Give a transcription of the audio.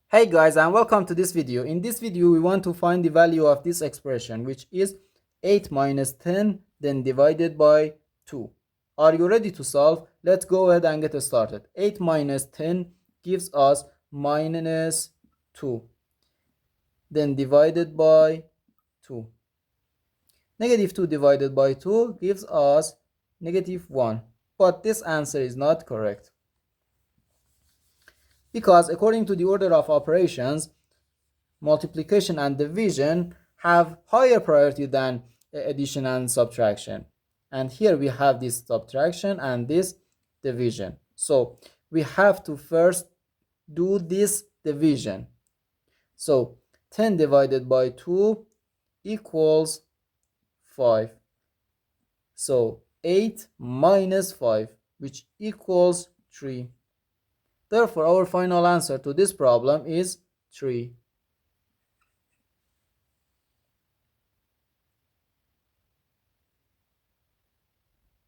Hey guys, and welcome to this video. In this video we want to find the value of this expression, which is 8 minus 10 then divided by 2. Are you ready to solve? Let's go ahead and get started. 8 minus 10 gives us minus 2 then divided by 2. Negative 2 divided by 2 gives us negative 1. But this answer is not correct, because according to the order of operations, multiplication and division have higher priority than addition and subtraction. And here we have this subtraction and this division. So we have to first do this division. So 10 divided by 2 equals 5. So 8 minus 5, which equals 3. Therefore, our final answer to this problem is 3.